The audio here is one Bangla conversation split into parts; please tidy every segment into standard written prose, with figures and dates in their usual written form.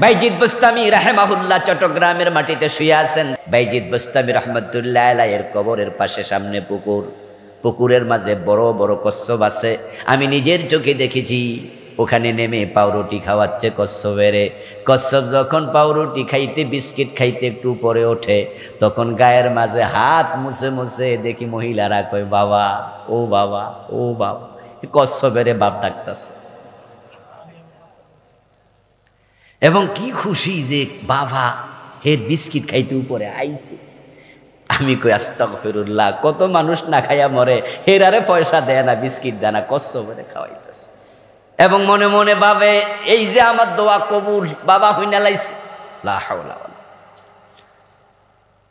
বাইজিদ বুস্তামি রাহিমাহুল্লাহ চট্টগ্রামের মাটিতে শুয়ে আছেন। বাইজিদ বুস্তামি রহমতুল্লাহ আলাইহির কবরের পাশে সামনে পুকুর, পুকুরের মাঝে বড় বড় কচ্ছপ আছে। আমি নিজের চোখে দেখেছি। ওখানে নেমে পাউরুটি খাওয়াচ্ছে কচ্ছপেরে। কচ্ছপ যখন পাউরুটি খাইতে, বিস্কিট খাইতে একটু উপরে ওঠে, তখন গায়ের মাঝে হাত মুছে মুছে দেখি মহিলারা কয় বাবা, ও বাবা, ও বাবা। কচ্ছপেরে বাপ ডাকতেছে এবং কি খুশি যে বাবা হে বিস্কিট খাইতে উপরে আইছে। আমি কই আস্তাগফিরুল্লাহ, কত মানুষ না খাইয়া মরে, হেরারে পয়সা দেয় না, বিস্কিট দেয় না, কচ্ছপেরে খাওয়াইতেছে। এবং মনে মনে ভাবে এই যে আমার দোয়া কবুল, বাবা হইনা লাইছে। লা হাওলা ওয়ালা।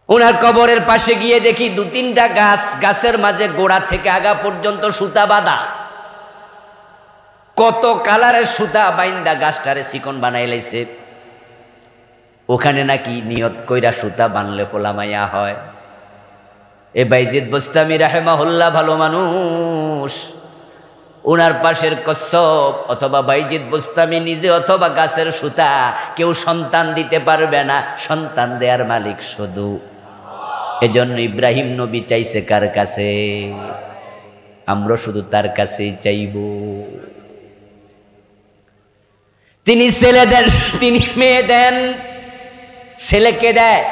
ওনার কবরের পাশে গিয়ে দেখি দু তিনটা গাছ, গাছের মাঝে গোড়া থেকে আগা পর্যন্ত সুতা বাঁধা। কত কালারের সুতা বাইন্দা গাছটারে চিকন বানাই লাইছে। ওখানে নাকি নিয়ত কইরা সুতা বানলে পোলামাইয়া হয়। এ বাইজিদ বুস্তামি রাহিমাহুল্লাহ ভালো মানুষ। ওনার পাশের কচ্ছপ অথবা বাইজিদ বুস্তামি নিজে অথবা গাছের সুতা কেউ সন্তান দিতে পারবে না, সন্তান দেয়ার মালিক শুধু। এজন্য ইব্রাহিম নবী চাইছে কার কাছে? আমরা শুধু তার কাছেই চাইব। তিনি ছেলে দেন, তিনি মেয়ে দেন। ছেলে কে দেয়?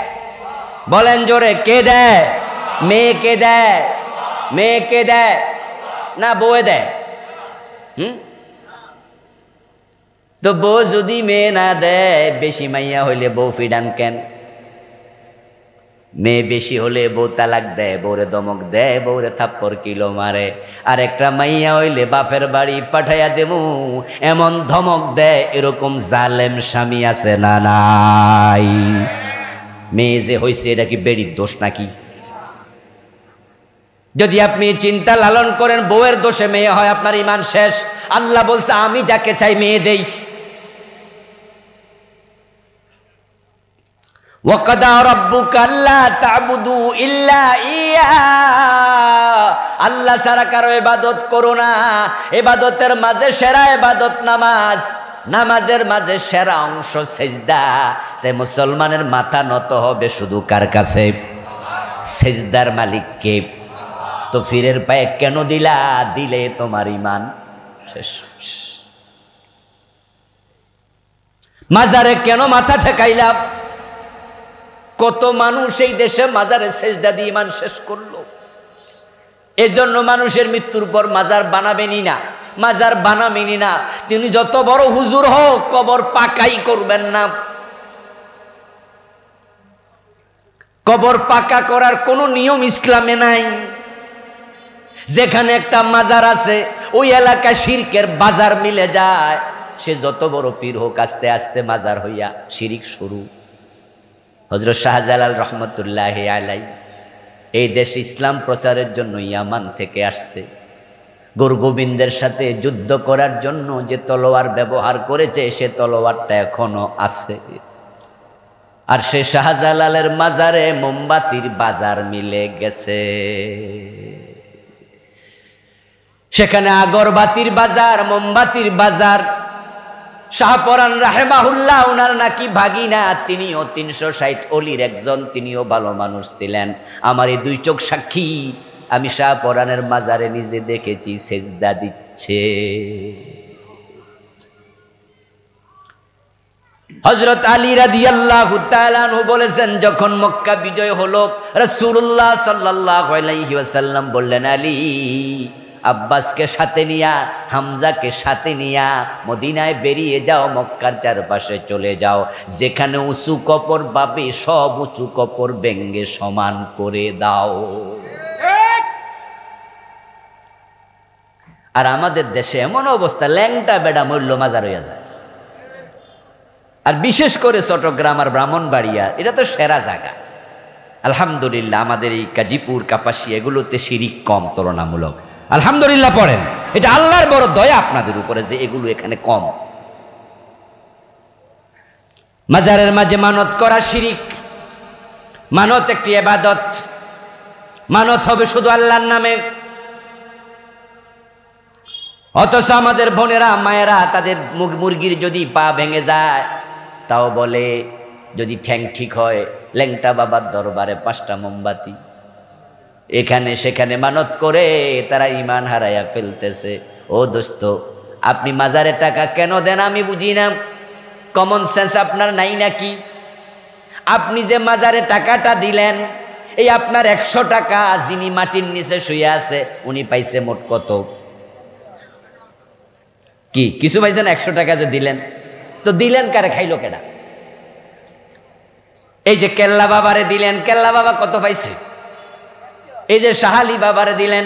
বলেন জোরে, কে দেয়? মেয়ে কে দেয়? মেয়ে কে দেয়? না বউয়ে দেয়? তো বউ যদি মেয়ে না দেয়, বেশি মাইয়া হইলে বউ ফিডান কেন? মেয়ে বেশি হলে বউ তালাক দেয়, বউরে দমক দেয়, বউরে থাপ্পড় কিলো মারে। আর একটা মাইয়া হইলে বাপের বাড়ি পাঠাইয়া দেবো এমন ধমক দেয়। এরকম জালেম স্বামী আছে না নাই? মেয়ে যে হইছে এটা কি বেড়ির দোষ নাকি? যদি আপনি চিন্তা লালন করেন বউয়ের দোষে মেয়ে হয়, আপনার ঈমান শেষ। আল্লাহ বলছে আমি যাকে চাই মেয়ে দেই। ওয়াকাদা রাব্বুকা আল্লা তা'বুদু ইল্লা ইয়া, আল্লাহ ছাড়া কারো ইবাদত করো না। ইবাদতের মাঝে সেরা ইবাদত নামাজ, নামাজের মাঝে সেরা অংশ সিজদা। তাই মুসলমানের মাথা নত হবে শুধু কার কাছে? সিজদার মালিক কে? তো ফিরের পায়ে কেন দিলা? দিলে তোমার ঈমান শেষ। মাজারে কেন মাথা ঠেকাইলা? কত মানুষ এই দেশে মাজারে সেজদা দিয়ে ঈমান শেষ করলো। এজন্য মানুষের মৃত্যুর পর মাজার বানাবেনই না, মাজার বানাবেনই না। তিনি যত বড় হুজুর হোক, কবর পাকাই করবেন না। কবর পাকা করার কোনো নিয়ম ইসলামে নাই। যেখানে একটা মাজার আছে ওই এলাকায় শিরকের বাজার মিলে যায়। সে যত বড় পীর হোক, আস্তে আস্তে মাজার হইয়া শিরিক শুরু। হযরত শাহজালাল রহমতুল্লাহি আলাইহি এই দেশ ইসলাম প্রচারের জন্য ইয়ামান থেকে আসছে। গুরু গোবিন্দের সাথে যুদ্ধ করার জন্য যে তলোয়ার ব্যবহার করেছে, সে তলোয়ারটা এখনো আছে। আর সে শাহজালালের মাজারে মোমবাতির বাজার মিলে গেছে। সেখানে আগরবাতির বাজার, মোমবাতির বাজার। শাহপরান রাহিমাহুল্লাহ ওনার নাকি ভাগিনা, তিনিও 360 অলির একজন, তিনিও ভালো মানুষ ছিলেন। আমার এই দুই চোখ সাক্ষী। আমি শাহপরানের মাজারে নিজে দেখেছি সেজদা দিচ্ছে। হযরত আলী রাদিয়াল্লাহু তাআলা আনহু বলেছেন, যখন মক্কা বিজয় হলো, রাসূলুল্লাহ সাল্লাল্লাহু আলাইহি ওয়াসাল্লাম বললেন, আলী আব্বাসকে সাথে নিয়া, হামজাকে সাথে নিয়া মদিনায় বেরিয়ে যাও, মক্কার চারপাশে চলে যাও। যেখানে উঁচু কবর পাবে সব উঁচু কবর ভেঙ্গে সমান করে দাও। আর আমাদের দেশে এমন অবস্থা, ল্যাংটা বেড়া মরল মাজার হইয়া যায়। আর বিশেষ করে চট্টগ্রাম আর ব্রাহ্মণবাড়িয়া, এটা তো সেরা জায়গা। আলহামদুলিল্লাহ আমাদের এই গাজীপুর, কাপাসিয়া এগুলোতে শিরিক কম তুলনামূলক। আলহামদুলিল্লাহ পড়েন। এটা আল্লাহর বড় দয়া আপনাদের উপরে যে এগুলো এখানে কম। মাজারের মাঝে মানত করা শিরিক। মানত একটি ইবাদত। মানত হবে শুধু আল্লাহর নামে। অথচ আমাদের বোনেরা, মায়েরা তাদের মুরগির যদি পা ভেঙে যায়, তাও বলে যদি ঠ্যাং ঠিক হয় ল্যাংটা বাবার দরবারে 5টা মোমবাতি। এখানে সেখানে মানত করে তারা ঈমান হারাইয়া ফেলতেছে। ও দোস্ত, আপনি মাজারে টাকা কেন দেন আমি বুঝি না। কমন সেন্স আপনার নাই নাকি? আপনি যে মাজারে টাকাটা দিলেন, এই আপনার 100 টাকা যিনি মাটির নিচে শুয়ে আছে উনি পাইছে মোট কত? কি কিছু পাইছেন? 100 টাকা যে দিলেন, তো দিলেন কারে? খাইলো কেডা? এই যে কেল্লা বাবারে দিলেন, কেল্লা বাবা কত পাইছে? এই যে শাহালি বাবারে দিলেন,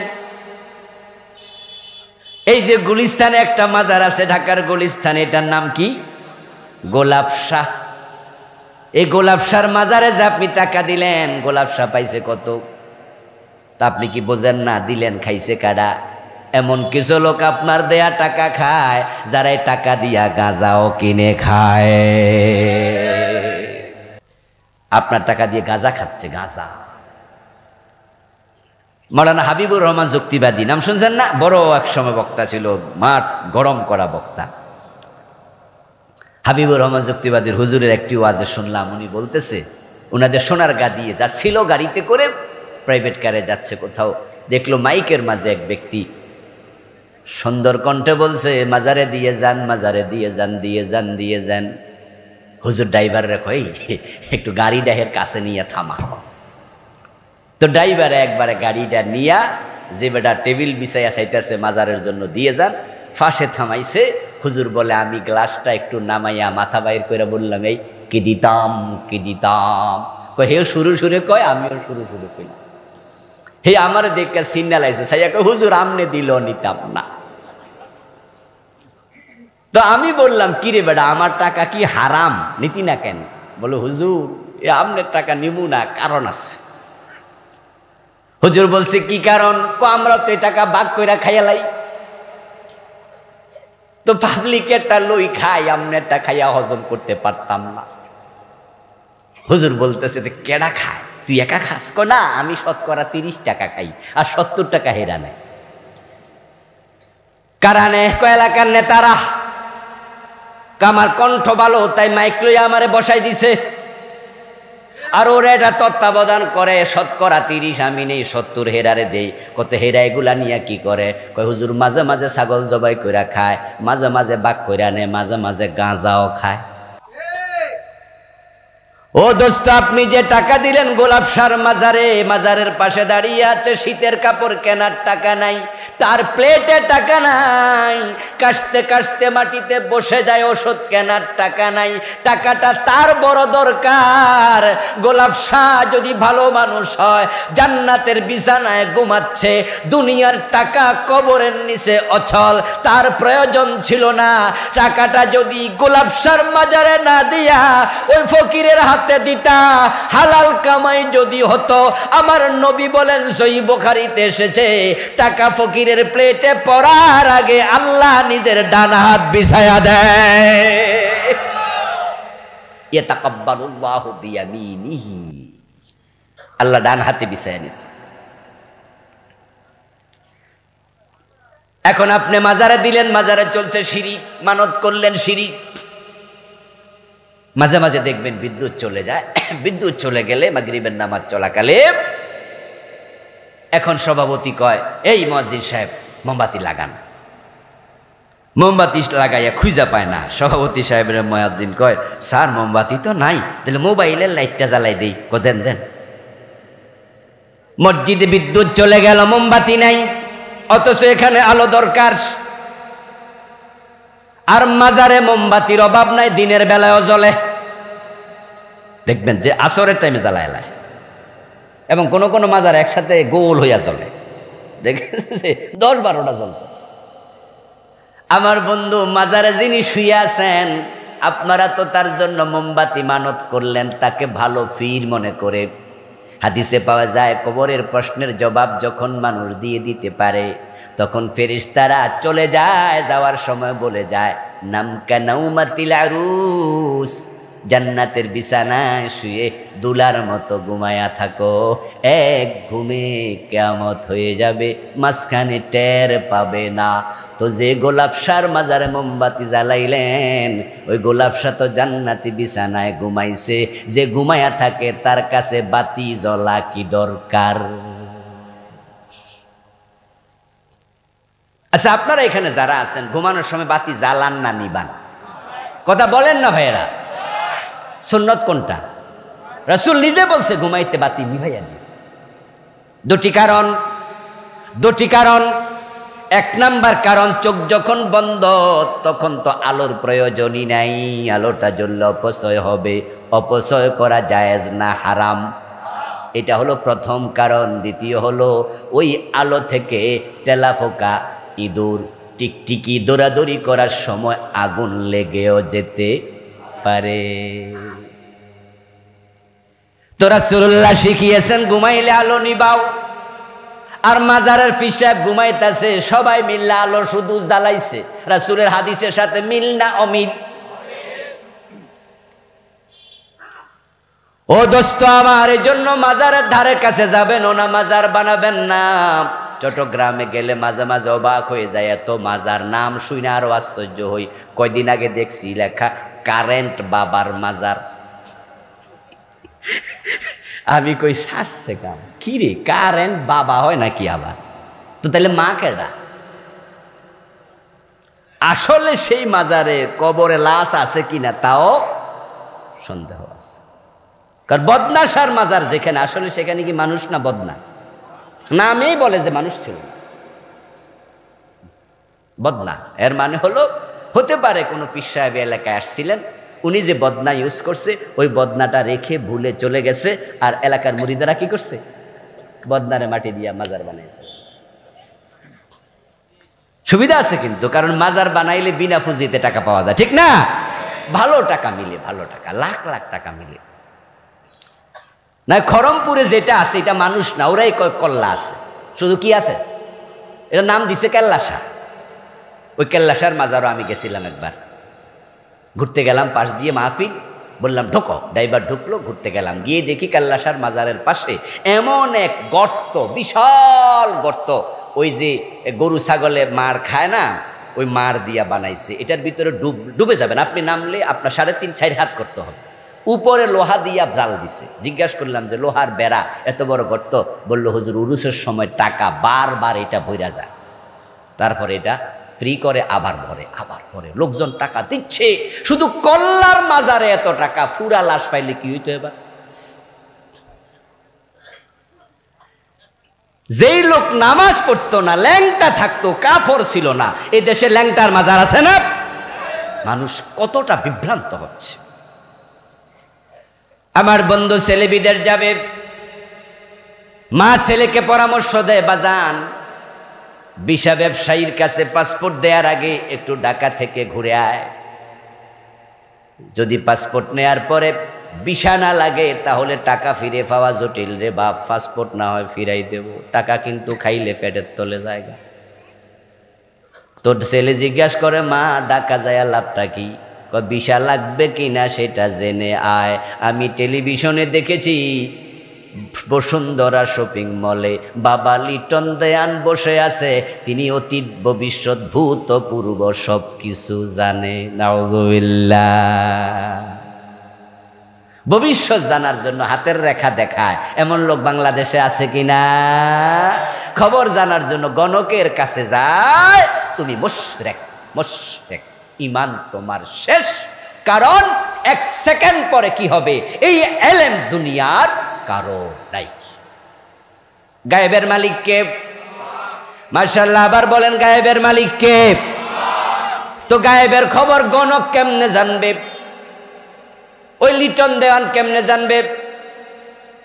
এই যে গুলিস্তানে একটা মাজার আছে ঢাকার গুলিস্তানে, এটার নাম কি? গোলাপ শাহ। এই গোলাপ শাহর মাজারে যে আপনি টাকা দিলেন, গোলাপ শাহ পাইছে কত? তা আপনি কি বোঝেন না দিলেন খাইছে কারা? এমন কিছু লোক আপনার দেয়া টাকা খায় যারা এই টাকা দিয়া গাঁজাও কিনে খায়। আপনার টাকা দিয়ে গাঁজা খাচ্ছে, গাঁজা। মাওলানা হাবিবুর রহমান যুক্তিবাদী, নাম শুনছেন না? বড় একসময় বক্তা ছিল, মাঠ গরম করা বক্তা। হাবিবুর রহমান যুক্তিবাদীর হুজুরের একটি ওয়াজে শুনলাম, উনি বলতেছে ওনাদের সোনার গা দিয়ে যাচ্ছিল গাড়িতে করে, প্রাইভেট কারে যাচ্ছে কোথাও, দেখলো মাইকের মাঝে এক ব্যক্তি সুন্দর কণ্ঠে বলছে মাজারে দিয়ে যান, মাজারে দিয়ে যান, দিয়ে যান, দিয়ে যান। হুজুর ড্রাইভার রেখো, একটু গাড়ি ডাহের কাছে নিয়ে থামা। তো ড্রাইভারে একবারে গাড়িটা নিয়া যে বেটা টেবিল বিছাইয়া চাইতেছে মাজারের জন্য দিয়ে যান, ফাঁসে থামাইছে। হুজুর বলে আমি গ্লাসটা একটু নামাইয়া মাথা বাইর করে বললাম, এই কি দিতাম, কি দিতাম। হেও শুরু শুরু কয়, আমিও শুরু শুরু কইলাম। হে আমার দেখে সিগন্যাল আইছে, সাইয়া কয় হুজুর আমনে দিল নিতাম না। তো আমি বললাম কিরে বেটা আমার টাকা কি হারাম, নীতি না কেন? বলে হুজুর এ আমনের টাকা নিবো না, কারণ আছে। হুজুর বলছে কি কারণ? আমরা তো এই টাকা ভাগ কইরা খাইয়ালাই, তো পাবলিকেরটা লই খাই, আমনেরটা খাইয়া হজম করতে পারতাম না। হুজুর বলতেছে কেডা খায়? তুই একা খাস? না, আমি শতকরা 30 টাকা খাই আর 70 টাকা হেরা নেয়। কারণে এলাকার নেতারা আমার কণ্ঠ ভালো তাই মাইক লইয়া আমারে বসাই দিছে, আর ওরা এটা তত্ত্বাবধান করে। শতকরা 30 আমি নেই, 70 হেরারে দেই। কত হেরা এগুলা নিয়ে কি করে? কয় হুজুর মাঝে মাঝে ছাগল জবাই কইরা খায়, মাঝে মাঝে বাক কইরা নেয়, মাঝে মাঝে গাঁজাও খায়। ও দোস্ত, আপনি যে টাকা দিলেন গোলাপ শাহর মাজারে, মাজারের পাশে দাঁড়িয়ে আছে, শীতের কাপড় কেনার টাকা নাই, তার প্লেটে টাকা নাই, কাশতে কাশতে মাটিতে বসে যায়, ওষুধ কেনার টাকা নাই, টাকাটা তার বড় দরকার। গোলাপ শাহ যদি ভালো মানুষ হয়, জান্নাতের বিছানায় ঘুমাচ্ছে, দুনিয়ার টাকা কবরের নিচে অচল, তার প্রয়োজন ছিল না। টাকাটা যদি গোলাপ শাহর মাজারে না দিয়া ওই ফকিরের হাতে দিতা, হালাল কামাই যদি হতো, আমার নবী বলেন সহিহ বুখারীতে এসেছে, টাকা ফকিরের প্লেটে পড়ার আগে আল্লাহ নিজের ডান হাত বিছায়া দেয়। ইয়াতাকাব্বালুল্লাহু বিয়ামিনিহি, আল্লাহ ডান হাতে বিছায়া নিত। এখন আপনি মাজারে দিলেন, মাজারে চলছে শিরিক, মানত করলেন শিরিক। মাঝে মাঝে দেখবেন বিদ্যুৎ চলে যায়, বিদ্যুৎ চলে গেলে মাগরিবের নামাজ চলাকালে এখন সভাপতি কয় এই মুয়াজ্জিন সাহেব মোমবাতি লাগান। মোমবাতি লাগাইয়া খুঁজা পায় না। সভাপতি সাহেবের মুয়াজ্জিন কয় স্যার মোমবাতি তো নাই, তাহলে মোবাইলের লাইটটা জ্বালাই দেই। দেন দেন। মসজিদে বিদ্যুৎ চলে গেল, মোমবাতি নাই, অথচ এখানে আলো দরকার। আর মাজারে মোমবাতির অভাব নাই, দিনের বেলায়ও জ্বলে। দেখবেন যে আসরের টাইমে জ্বালায় এলায়, এবং কোন কোন মাজার একসাথে গোল হইয়া জ্বলে, দেখেন 10-12টা জ্বলতেছে। আমার বন্ধু মাজারে যিনি শুয়ে আছেন, আপনারা তো তার জন্য মোমবাতি মানত করলেন, তাকে ভালো পীর মনে করে। হাদিসে পাওয়া যায় কবরের প্রশ্নের জবাব যখন মানুষ দিয়ে দিতে পারে, তখন ফেরেশতারা চলে যায়, যাওয়ার সময় বলে যায় নাম কানাউমাতিল আরুস, জান্নাতের বিছানায় শুয়ে দুলার মতো ঘুমায়া থাকো, এক ঘুমে কিয়ামত হয়ে যাবে, মাঝখানে টের পাবে না। তো যে গোলাপ শাহর মাজারে মোমবাতি জ্বালাইলেন, ওই গোলাপ শাহ তো জান্নাতি বিছানায় ঘুমাইছে। যে ঘুমায়া থাকে তার কাছে বাতি জ্বলা কি দরকার? আচ্ছা, আপনারা এখানে যারা আছেন ঘুমানোর সময় বাতি জ্বালান না নিবান? কথা বলেন না ভাইয়েরা। সুন্নত কোনটা? রাসূল নিজে বলছে ঘুমাইতে বাতি নিভাইয়া দিন। দুটি কারণ। এক নাম্বার কারণ, চোখ যখন বন্ধ তখন তো আলোর প্রয়োজনই নাই, আলোটা জ্বললে অপচয় হবে, অপচয় করা জায়েজ না, হারাম। এটা হলো প্রথম কারণ। দ্বিতীয় হলো ওই আলো থেকে তেলাপোকা, ইঁদুর, টিকটিকি দৌড়াদৌড়ি করার সময় আগুন লেগেও যেতে পারে। তো রাসূলুল্লাহ শিখিয়েছেন ঘুমাইলে আলো নিবাও। আর মাজারের পীর সাহেব ঘুমাইতেছে, সবাই মিললে আলো শুধু জ্বালাইছে। রাসূলের হাদিসের সাথে মিল না অমিল? ও দোস্ত আমার, এই জন্য মাজারের ধারে কাছে যাবেন না, মাজার বানাবেন না। চট্টগ্রামে গেলে মাঝে মাঝে অবাক হয়ে যায়, এত মাজার, নাম শুনে আরো আশ্চর্য হই। কয়দিন আগে দেখছি লেখা কারেন্ট বাবার মাজার। আমি কই সারছে কাম কি রে, কারেন্ট বাবা হয় নাকি আবার? তো তাহলে মা কেডা? আসলে সেই মাজারে কবরে লাশ আছে কিনা তাও সন্দেহ আছে। কারণ বদনাশার মাজার যেখানে, আসলে সেখানে কি মানুষ না বদনা? নামেই বলে যে মানুষ ছিল বদনা। এর মানে হলো হতে পারে কোনো পীর সাহেব এলাকায় আসছিলেন, উনি যে বদনা ইউজ করছে ওই বদনাটা রেখে ভুলে চলে গেছে, আর এলাকার মুরিদারা কি করছে, বদনারে মাটি দিয়া মাজার বানাইছে। সুবিধা আছে কিন্তু, কারণ মাজার বানাইলে বিনা পুঁজিতে টাকা পাওয়া যায়, ঠিক না? ভালো টাকা মিলে, ভালো টাকা, লাখ লাখ টাকা মিলে। না, খরমপুরে যেটা আছে এটা মানুষ না, ওরাই কল্লা আছে। শুধু কি আছে, এটা নাম দিছে কেল্লাশা। ওই কেল্লাশার মাজারও আমি গেছিলাম একবার, ঘুরতে গেলাম, পাশ দিয়ে মাহফিল, বললাম ঢোকো, ড্রাইভার ঢুকলো, ঘুরতে গেলাম, গিয়ে দেখি কেল্লাশার মাজারের পাশে এমন এক গর্ত, বিশাল গর্ত, ওই যে গরু ছাগলে মার খায় না, ওই মার দিয়া বানাইছে। এটার ভিতরে ডুবে যাবেন আপনি, নামলে আপনার 3.5-4 হাত করতে হবে। উপরে লোহা দিয়া জাল দিছে। জিজ্ঞাসা করলাম যে লোহার বেড়া, এত বড় গর্ত? বললো হুজুর উরুসের সময় টাকা বারবার এটা ভইরা যায়, তারপরে এটা ফ্রি করে আবার ভরে। লোকজন টাকা দিচ্ছে, শুধু কল্লার মাজারে এত টাকা, ফুরা লাশ পাইলে কি হইতো এবার? যেই লোক নামাজ পড়তো না, ল্যাংটা থাকতো, কাফর ছিল না, এই দেশে ল্যাংটার মাজার আছে না? মানুষ কতটা বিভ্রান্ত হচ্ছে। আমার বন্ধু ছেলে বিদেশ যাবে, মা ছেলেকে পরামর্শ দেয়, বাজান ভিসা ব্যবসায়ীর কাছে পাসপোর্ট দেওয়ার আগে একটু ঢাকা থেকে ঘুরে আয়, যদি পাসপোর্ট নেয়ার পরে ভিসা না লাগে তাহলে টাকা ফিরে পাওয়া জটিল রে বাপ, পাসপোর্ট না হয় ফিরাই দেব, টাকা কিন্তু খাইলে পেটের তলে জায়গা। তোর ছেলে জিজ্ঞাসা করে, মা ঢাকা যায় লাভটা কি? ভিসা লাগবে কিনা সেটা জেনে আয়। আমি টেলিভিশনে দেখেছি বসুন্ধরা শপিং মলে বাবা লিটন দেয়ান বসে আছে, তিনি অতীত ভবিষ্যৎ ভূতপূর্ব সব কিছু জানে। নাউযুবিল্লাহ। ভবিষ্যৎ জানার জন্য হাতের রেখা দেখায় এমন লোক বাংলাদেশে আছে কিনা? খবর জানার জন্য গণকের কাছে যায়, তুমি মুশরিক, ঈমান তোমার শেষ। কারণ 1 সেকেন্ড পরে কি হবে এই এলেম দুনিয়ার কারো নাই। গায়েবের মালিক কে? মাশাআল্লাহ, আবার বলেন গায়েবের মালিক কে? তো গায়েবের খবর গণক কেমনে জানবে? ওই লিটন দেওয়ান কেমনে জানবে?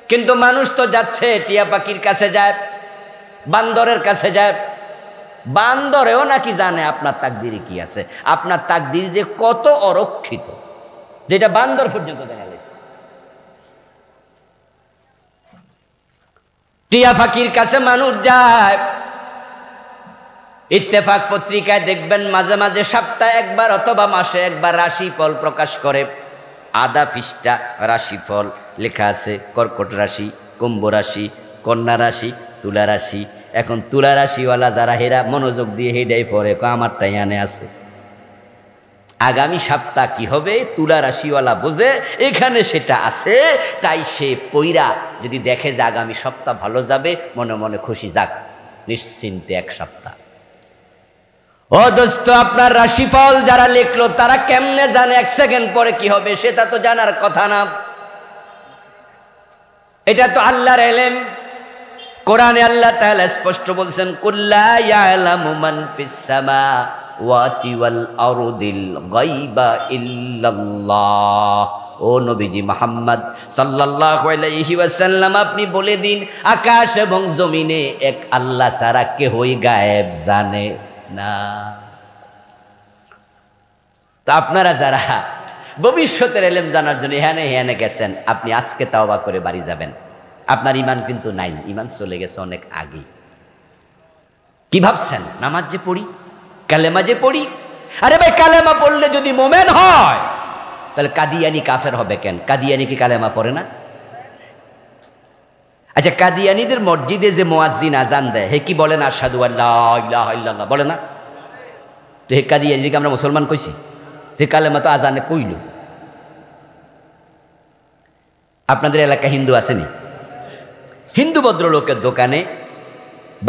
কিন্তু মানুষ তো যাচ্ছে, টিয়া পাখির কাছে যায়, বান্দরের কাছে যায়, বান্দরেও নাকি জানে আপনার তাকদিরে কি আছে, আপনার তাকদির যে কত অরক্ষিত, যেটা বান্দর পর্যন্ত জানা গেছে। টিয়া পাখির কাছে মানুষ যায়। ইত্তেফাক পত্রিকায় দেখবেন মাঝে মাঝে সপ্তাহে একবার অথবা মাসে একবার রাশিফল প্রকাশ করে। আধা পৃষ্ঠা রাশিফল লেখা আছে, কর্কট রাশি, কুম্ভ রাশি, কন্যা রাশি, তুলা রাশি। এখন তুলা রাশিওয়ালা যারা হেরা মনোযোগ দিয়ে হেডাই পরে আমারটাই আনে আছে। আগামী সপ্তাহ কি হবে তুলা রাশিওয়ালা বোঝে, এখানে সেটা আছে, তাই সে পইরা যদি দেখে যে আগামী সপ্তাহ ভালো যাবে, মনে মনে খুশি, যাক নিশ্চিন্তে এক সপ্তাহ। ও দোস্ত, আপনার রাশিফল যারা লিখলো তারা কেমনে জানে এক সেকেন্ড পরে কি হবে? সেটা তো জানার কথা না, এটা তো আল্লাহর ইলম। কোরআনে আল্লাহ তাআলা স্পষ্ট বলছেন, কুল্লা ইয়ালামু মান ফিস সামাওয়াতি ওয়াল আরদিল গায়বা ইল্লাল্লাহ। ও নবীজি মুহাম্মদ সাল্লাল্লাহু আলাইহি ওয়াসাল্লাম, আপনি বলে দিন আকাশ এবং জমিনে এক আল্লাহ ছাড়া কেউই গায়েব জানে না। তা আপনারা যারা ভবিষ্যতের ইলম জানার জন্য এখানে গেছেন, আপনি আজকে তাওবা করে বাড়ি যাবেন। আপনার ইমান কিন্তু নাই, ইমান চলে গেছে অনেক আগে। কি ভাবছেন? নামাজ যে পড়ি, কালেমা যে পড়ি, আরে ভাই কালেমা পড়লে যদি মোমেন হয় তাহলে কাদিয়ানি কাফের হবে কেন? কাদিয়ানি কি কালেমা পড়ে না? আচ্ছা, কাদিয়ানিদের মসজিদে যে মুয়াজ্জিন আজান দেয়, হে কি বলেন আশহাদু আল্লা ইলাহা ইল্লাল্লাহ বলে না? তো হে কাদিয়ানিকে আমরা মুসলমান কইছি, তে কালেমা তো আজানে কইল। আপনাদের এলাকায় হিন্দু আসেনি? হিন্দু ভদ্রলোকের দোকানে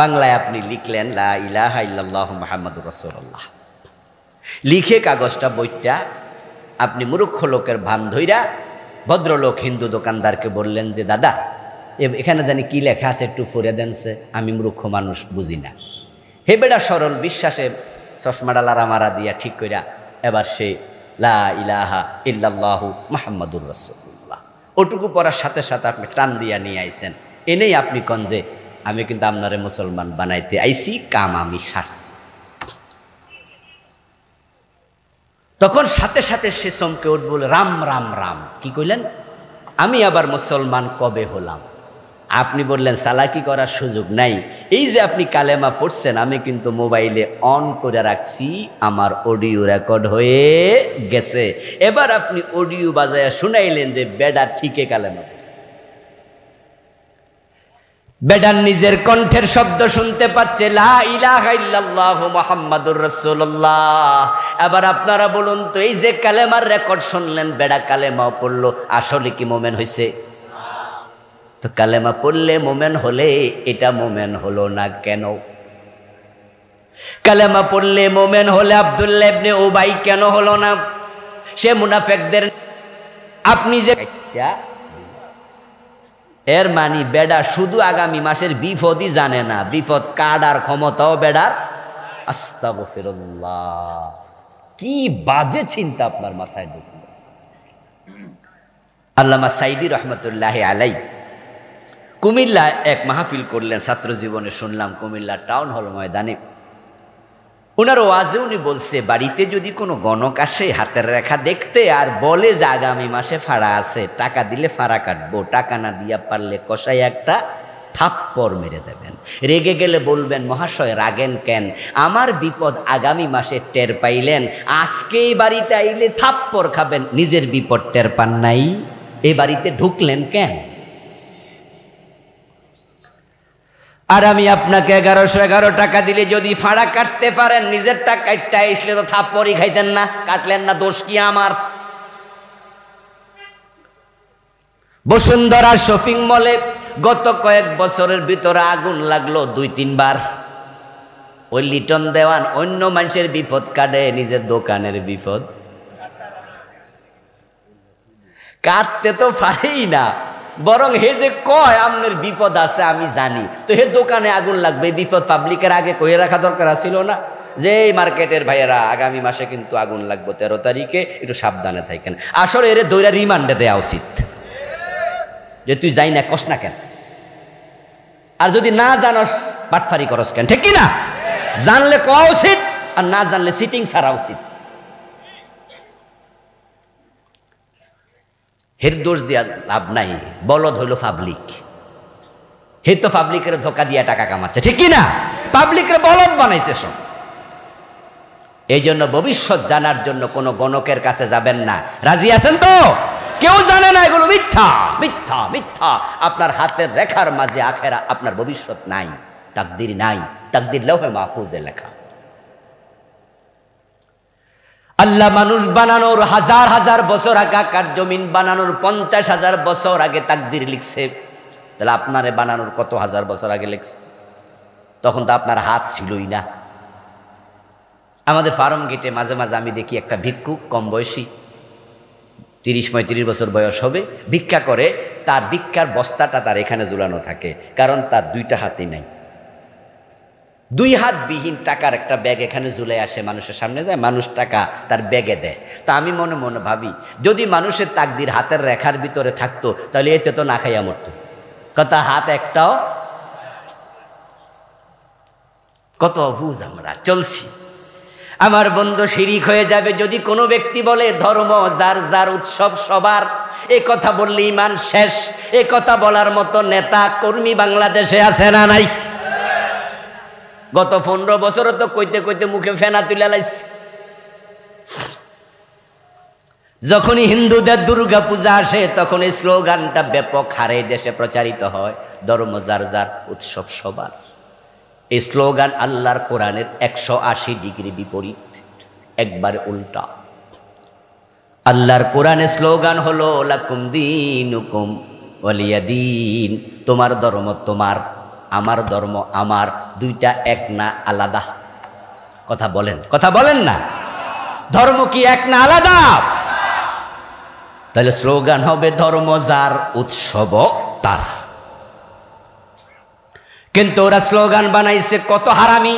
বাংলায় আপনি লিখলেন লা ইলাহা ইল্লাল্লাহু মুহাম্মাদুর রাসূলুল্লাহ, লিখে কাগজটা বইটা আপনি মূর্খ লোকের ভান ধইরা ভদ্রলোক হিন্দু দোকানদারকে বললেন যে দাদা এখানে জানি কি লেখা আছে একটু পড়ে দেনছে, আমি মূর্খ মানুষ বুঝি না। হে বেটা সরল বিশ্বাসে চশমাটা লারা মারা দিয়া ঠিক কইরা এবার সে লা ইলাহা ইল্লাল্লাহু মুহাম্মাদুর রাসূলুল্লাহ ওটুকু পড়ার সাথে সাথে আপনি টান দিয়া নিয়ে আইছেন। এনেই আপনি কন যে আমি কিন্তু আপনারে মুসলমান বানাইতে আইছি, কাম আমি সারছি। তখন সাথে সাথে সে চমকে উঠ বলে রাম রাম রাম। কি কইলেন? আমি আবার মুসলমান কবে হলাম? আপনি বললেন চালাকি করার সুযোগ নাই, এই যে আপনি কালেমা পড়ছেন আমি কিন্তু মোবাইলে অন করে রাখছি, আমার অডিও রেকর্ড হয়ে গেছে। এবার আপনি অডিও বাজায়া শুনাইলেন যে বেডা ঠিকই কালেমা পড়ছে। বেডার নিজের কণ্ঠের শব্দ শুনতে পাচ্ছে লা ইলাহা ইল্লাল্লাহু মুহাম্মাদুর রাসূলুল্লাহ। এবার আপনারা বলুন তো, এই যে কালেমার রেকর্ড শুনলেন, বেডা কালেমা পড়লো, আসলে কি মোমেন হইছে? তো কালেমা পড়লে মোমেন হলে এটা মোমেন হলো না কেন? কালেমা পড়লে মোমেন হলে আব্দুল্লাহ ইবনে উবাই কেন হলো না? সে মুনাফিকদের আপনি যে এর মানি বেডা শুধু আগামী মাসের বিপদই জানে না, বিপদ কাটার ক্ষমতাও বেডার। আস্তাগফিরুল্লাহ, কি বাজে চিন্তা আপনার মাথায় ঢুকল। আল্লামা সাইদি রহমতুল্লাহ আলাই কুমিল্লা এক মাহফিল করলেন, ছাত্র জীবনে শুনলাম কুমিল্লা টাউন হল ময়দানে। ওনার ওয়াজে উনি বলছে, বাড়িতে যদি কোনো গণক আসে হাতের রেখা দেখতে আর বলে যে আগামী মাসে ফাড়া আছে, টাকা দিলে ফাড়া কাটবো, টাকা না দিয়া পারলে কষাই একটা থাপ্পড় মেরে দেবেন। রেগে গেলে বলবেন মহাশয় রাগেন কেন, আমার বিপদ আগামী মাসে টের পাইলেন, আজকেই বাড়িতে আইলে থাপ্পড় খাবেন, নিজের বিপদ টের পান নাই, এই বাড়িতে ঢুকলেন কেন? আর আমি আপনাকে 1111 টাকা দিলে যদি ফাড়া কাটতে পারেন, নিজের টাকাটা আসলে তো থাপ্পড়ই খাইতেন না, কাটলেন না, দোষ কি আমার? বসুন্ধরা শপিং মলে গত কয়েক বছরের ভিতরে আগুন লাগলো 2-3 বার। ওই লিটন দেওয়ান অন্য মানুষের বিপদ কাটে, নিজের দোকানের বিপদ কাটতে তো পারেই না, বরং হে যে কয় আপনার বিপদ আছে আমি জানি, তো হে দোকানে আগুন লাগবে, বিপদ পাবলিকের আগে কয়ে রাখা দরকার ছিল না যে এই মার্কেটের ভাইয়েরা আগামী মাসে কিন্তু আগুন লাগবে 13 তারিখে, একটু সাবধানে থাকেন। আসলে এর দইরা রিমান্ডে দেওয়া উচিত যে তুই যাই না কস না কেন, আর যদি না জানস বাটফারি করস কেন, ঠিক কি না? জানলে কওয়া উচিত, আর না জানলে সিটিং ছাড়া উচিত। হের দোষ দিয়া লাভ নাই, বলদ হইল পাবলিক, হে তো পাবলিকের ধোকা দিয়া টাকা কামাচ্ছে, ঠিক কি না? পাবলিকের বলদ বানাইছে সব। এই জন্য ভবিষ্যৎ জানার জন্য কোনো গণকের কাছে যাবেন না, রাজি আছেন তো? কেউ জানে না, এগুলো মিথ্যা মিথ্যা মিথ্যা। আপনার হাতের রেখার মাঝে আখেরা আপনার ভবিষ্যৎ নাই, তাকদির নাই, তাকদির লৌহে মাহফুজে লেখা। আল্লাহ মানুষ বানানোর হাজার হাজার বছর আগে, আকার জমিন বানানোর 50,000 বছর আগে তাকদির লিখছে। তাহলে আপনারে বানানোর কত হাজার বছর আগে লিখছে? তখন তো আপনার হাত ছিলই না। আমাদের ফার্ম গেটে মাঝে মাঝে আমি দেখি একটা ভিক্ষুক, কম বয়সী, 30-35 বছর বয়স হবে, ভিক্ষা করে। তার ভিক্ষার বস্তাটা তার এখানে ঝুলানো থাকে, কারণ তার 2টা হাতই নাই। 2 হাত বিহীন টাকার একটা ব্যাগ এখানে ঝুলে আসে, মানুষের সামনে যায়, মানুষ টাকা তার ব্যাগে দেয়। তা আমি মনে মনে ভাবি, যদি মানুষের তাকদির হাতের রেখার ভিতরে থাকতো, তাহলে এতে তো না খাইয়া মরত। কথা হাত একটাও, কত অবুঝ আমরা চলছি। আমার বন্ধু শিরিক হয়ে যাবে যদি কোনো ব্যক্তি বলে ধর্ম যার যার, উৎসব সবার। এ কথা বললে ঈমান শেষ। এ কথা বলার মতো নেতা কর্মী বাংলাদেশে আছে না নাই? গত 15 বছর তো কইতে কইতে মুখে ফেনা তুলে লাইছে। যখনই হিন্দুদের দুর্গা পূজা আসে, তখন এই স্লোগানটা ব্যাপক হারে দেশে প্রচারিত হয়, ধর্ম যার যার, উৎসব সবার। এই স্লোগান আল্লাহর কোরআনের 180 ডিগ্রি বিপরীত, একবার উল্টা। আল্লাহর কোরআনের স্লোগান হলো লাকুম দীনুকুম ওয়ালিয়া দীন, তোমার ধর্ম তোমার, আমার ধর্ম আমার, 2টা এক না, আলাদা। কথা বলেন, কথা বলেন না? ধর্ম কি এক না আলাদা? তাহলে স্লোগান হবে ধর্ম যার, উৎসব তার। কিন্তু ওরা স্লোগান বানাইছে কত হারামি।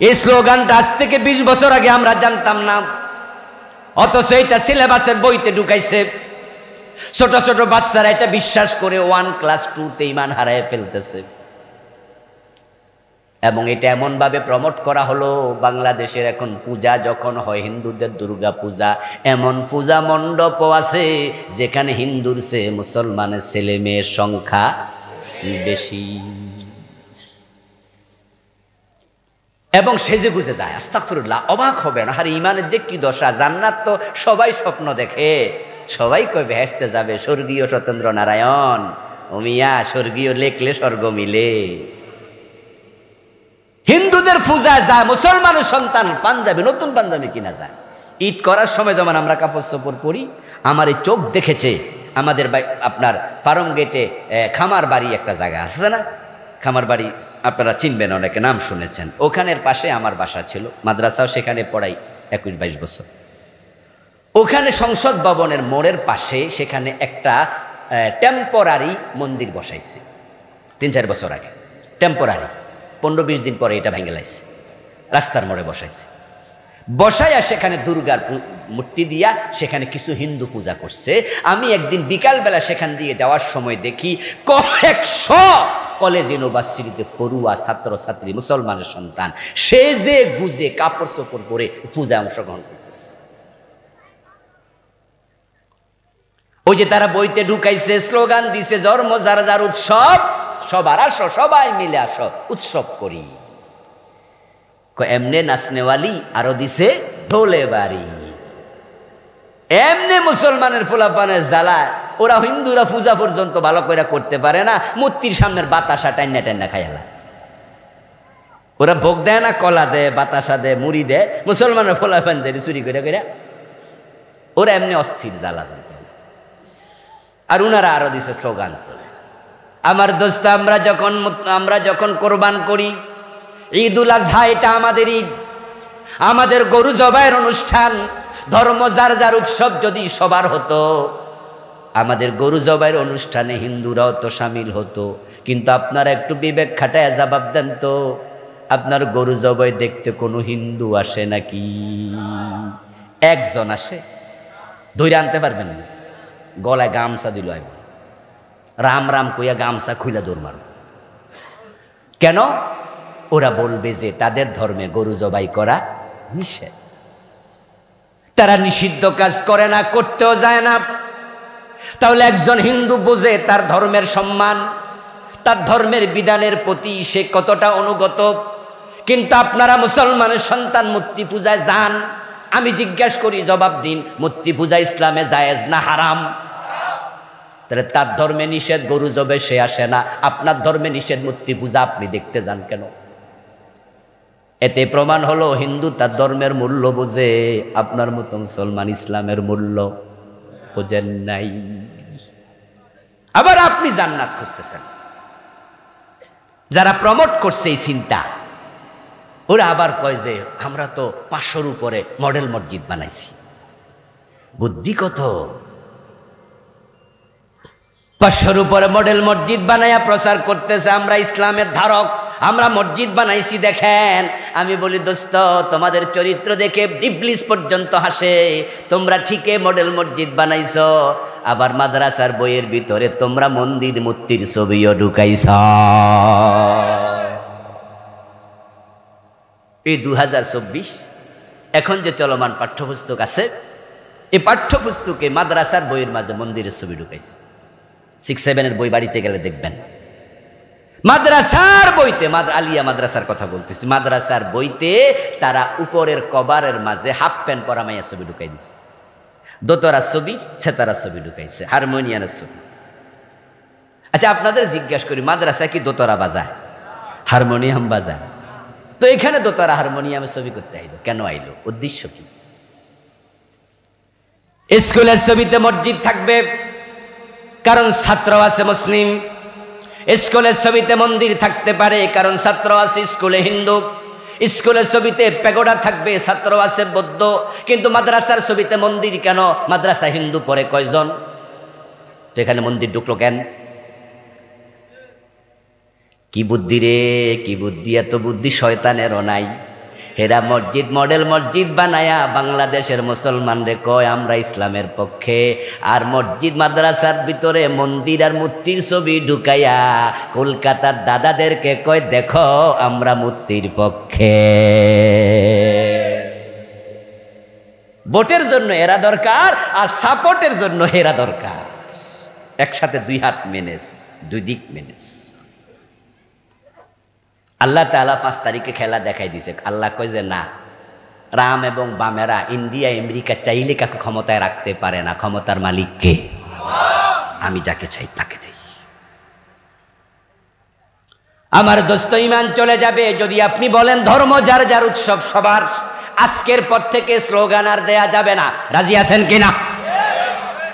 এই স্লোগানটা আজ থেকে 20 বছর আগে আমরা জানতাম না, অথচ এটা সিলেবাসের বইতে ঢুকাইছে। ছোট ছোট বাচ্চারা এটা বিশ্বাস করে 1 ক্লাস 2তে ঈমান হারায় ফেলতেছে। এবং এটা এমনভাবে প্রমোট করা হলো, বাংলাদেশের এখন পূজা যখন হয়, হিন্দুদের দুর্গা পূজা, এমন পূজা মণ্ডপও আছে যেখানে হিন্দুর চেয়ে মুসলমানের ছেলে মেয়ের সংখ্যা বেশি। এবং সেজে গুজে যায়, আস্তাগফিরুল্লাহ। অবাক হবে না, আর ইমানের যে কি দশা। জান্নাত তো সবাই স্বপ্ন দেখে, সবাই কয় বেহেশতে যাবে, স্বর্গীয় সত্যেন্দ্র নারায়ণ, ওমিয়া স্বর্গীয় লেখলে স্বর্গ মিলে। হিন্দুদের পূজা যায়, মুসলমানের সন্তান পাঞ্জাবি, নতুন পাঞ্জাবি কিনা যায়। ঈদ করার সময় যেমন আমরা কাপড় চোপড় পরি, আমার এই চোখ দেখেছে, আমাদের আপনার ফার্ম গেটে খামার বাড়ি একটা জায়গা আছে না, খামার বাড়ি আপনারা চিনবেন, অনেকে নাম শুনেছেন। ওখানের পাশে আমার বাসা ছিল, মাদ্রাসাও সেখানে পড়াই 21-22 বছর। ওখানে সংসদ ভবনের মোড়ের পাশে সেখানে একটা টেম্পোরারি মন্দির বসাইছে 3-4 বছর আগে। টেম্পোরারি, 15-20 দিন পরে এটা ভেঙে লাইছে, রাস্তার মোড়ে বসাইছে। বসাইয়া সেখানে দুর্গার মূর্তি দিয়া সেখানে কিছু হিন্দু পূজা করছে। আমি একদিন বিকালবেলা সেখান দিয়ে যাওয়ার সময় দেখি কয়েকশো কলেজ ইউনিভার্সিটিতে পড়ুয়া ছাত্রছাত্রী, মুসলমানের সন্তান, সে যে গুজে কাপড় চোপড় পরে পূজায় অংশগ্রহণ করতেছে। ওই যে তারা বইতে ঢুকাইছে, স্লোগান দিছে ধর্ম যার যার, উৎসব সবার, আসো সবাই মিলে আসো উৎসব করি। এমনে নাচনেওয়ালি আরো দিছে ঢোলে বাড়ি। এমনে মুসলমানের পোলাপানের জ্বালা, ওরা হিন্দুরা পূজা পর্যন্ত ভালো করে করতে পারে না, মূর্তির সামনের বাতাসা টাইনা টাইনা খাইলা। ওরা ভোগ দেয় না, কলা দেয়, বাতাসা দেয়, মুড়ি দেয়, মুসলমানের পোলাপান দেয় চুরি করে করে। ওরা এমনি অস্থির জ্বালা ধরতে। আর উনারা আরো দিছে স্লোগান তোলে। আমার দোস্ত, আমরা যখন কোরবান করি, ঈদুল আজহা এটা আমাদের ঈদ, আমাদের গরু জবাইয়ের অনুষ্ঠান। ধর্ম যার যার, উৎসব যদি সবার হতো, আমাদের গরু জবাইয়ের অনুষ্ঠানে হিন্দুরাও তো সামিল হতো। কিন্তু আপনারা একটু বিবেক খাটায় জবাব দেন তো, আপনার গরু জবাই দেখতে কোনো হিন্দু আসে নাকি? একজন আসে, ধরে আনতে পারবেন না, গলায় গামছা দিল, রাম রাম কইয়া গামছা খুইলা দৌড় মারব। কেন? ওরা বলবে যে তাদের ধর্মে গরু জবাই করা নিষেধ। তারা নিষিদ্ধ কাজ করে না, করতেও যায় না। তাহলে একজন হিন্দু বোঝে তার ধর্মের সম্মান, তার ধর্মের বিধানের প্রতি সে কতটা অনুগত। কিন্তু আপনারা মুসলমানের সন্তান মূর্তি পূজায় যান, আমি জিজ্ঞাসা করি, জবাব দিন, মূর্তি পূজা ইসলামে জায়েজ না হারাম? তাহলে তার ধর্মে নিষেধ গরু জবে সে আসে না, আপনার ধর্মে নিষেধ মূর্তি পূজা, আপনি দেখতে যান কেন? এতে প্রমাণ হলো হিন্দু তার ধর্মের মূল্য বোঝে, আপনার মতো মুসলমান ইসলামের মূল্য বোঝেন নাই। আবার আপনি জান্নাত খুঁজতেছেন, যারা প্রমোট করছে এই চিন্তা, ওরা আবার কয় যে আমরা তো 500-র উপরে মডেল মসজিদ বানাইছি। বুদ্ধি কত! 500-র উপরে মডেল মসজিদ বানাইয়া প্রচার করতেছে আমরা ইসলামের ধারক, আমরা মসজিদ বানাইছি দেখেন। আমি বলি, দোস্ত, তোমাদের চরিত্র দেখে ইবলিস পর্যন্ত হাসে। তোমরা ঠিকই মডেল মসজিদ বানাইছ, আবার মাদ্রাসার বইয়ের ভিতরে তোমরা মন্দির মূর্তির ছবিও ঢুকাইছ। এই 2024 এখন যে চলমান পাঠ্যপুস্তক আছে, এই পাঠ্যপুস্তকে মাদ্রাসার বইয়ের মাঝে মন্দিরের ছবি ঢুকাইছে। 6-7-এর বই বাড়িতে গেলে দেখবেন, মাদ্রাসার বইতে, আলিয়া মাদ্রাসার কথা বলতেছি, মাদ্রাসার বইতে তারা উপরের কভারের মাঝে হাফ প্যান্ট পরা মাইয়ার ছবি ঢুকাই দিছে, দোতরার ছবি, ছেতারার ছবি ঢুকাইছে, হারমোনিয়ামের ছবি। আচ্ছা, আপনাদের জিজ্ঞাসা করি, মাদ্রাসা কি দোতরা বাজায়, হারমোনিয়াম বাজায়? তো এখানে দোতরা হারমোনিয়ামের ছবি করতে আইলো কেন? আইলো উদ্দেশ্য কি? স্কুলের ছবিতে মসজিদ থাকবে কারণ ছাত্র আছে মুসলিম, স্কুলের ছবিতে মন্দির থাকতে পারে কারণ ছাত্র আছে স্কুলে হিন্দু, স্কুলের ছবিতে পেগোডা থাকবে, ছাত্র আছে বৌদ্ধ। কিন্তু মাদ্রাসার ছবিতে মন্দির কেন? মাদ্রাসা হিন্দু পড়ে কয়জন? তো এখানে মন্দির ঢুকলো কেন? কি বুদ্ধি রে, কি বুদ্ধি! এত বুদ্ধি শয়তানেরও নাই। হেরা মসজিদ, মডেল মসজিদ বানায়া বাংলাদেশের মুসলমান রে কয় আমরা ইসলামের পক্ষে, আর মসজিদ মাদ্রাসার ভিতরে মন্দির আর মূর্তির ছবি ঢুকাইয়া কলকাতার দাদাদেরকে কয় দেখো আমরা মূর্তির পক্ষে। ভোটের জন্য এরা দরকার আর সাপোর্টের জন্য এরা দরকার। একসাথে দুই হাত মেনেস, দুই দিক মেনেস। আল্লাহ তাআলা 5 তারিখে খেলা দেখাই দিছে। আল্লাহ কয় যে না, রাম এবং বামেরা, ইন্ডিয়া আমেরিকা চাইলে কাকে ক্ষমতায় রাখতে পারে না, ক্ষমতার মালিক কে? আমি যাকে চাই তাকে দেই। আমার দোস্ত, ঈমান চলে যাবে যদি আপনি বলেন ধর্ম যার যার উৎসব সবার। আজকের পর থেকে স্লোগান আর দেয়া যাবে না, রাজি আছেন কিনা?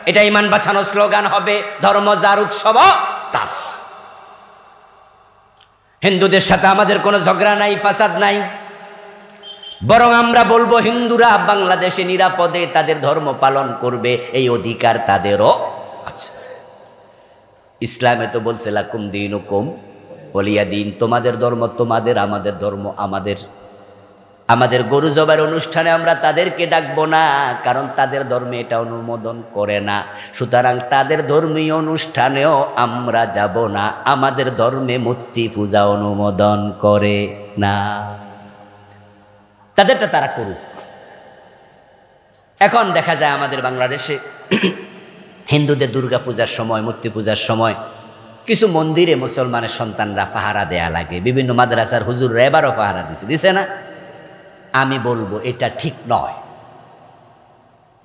এটা ঈমান বাঁচানো স্লোগান হবে, ধর্ম যার উৎসব তার। হিন্দুদের সাথে আমাদের কোনো ঝগড়া নাই, ফাসাদ নাই, বরং আমরা বলবো হিন্দুরা বাংলাদেশে নিরাপদে তাদের ধর্ম পালন করবে, এই অধিকার তাদেরও আছে। ইসলামে তো বলছে লাকুম দীনুকুম ওয়ালিয়া দীন, তোমাদের ধর্ম তোমাদের, আমাদের ধর্ম আমাদের। আমাদের গরু জবার অনুষ্ঠানে আমরা তাদেরকে ডাকবো না, কারণ তাদের ধর্মে এটা অনুমোদন করে না। সুতরাং তাদের ধর্মীয় অনুষ্ঠানেও আমরা যাব না, আমাদের ধর্মে মূর্তি পূজা অনুমোদন করে না। তাদেরটা তারা করুক। এখন দেখা যায় আমাদের বাংলাদেশে হিন্দুদের দুর্গা পূজার সময়, মূর্তি পূজার সময় কিছু মন্দিরে মুসলমানের সন্তানরা পাহারা দেয়া লাগে। বিভিন্ন মাদ্রাসার হুজুররা এবারও পাহারা দিছে না? আমি বলবো এটা ঠিক নয়।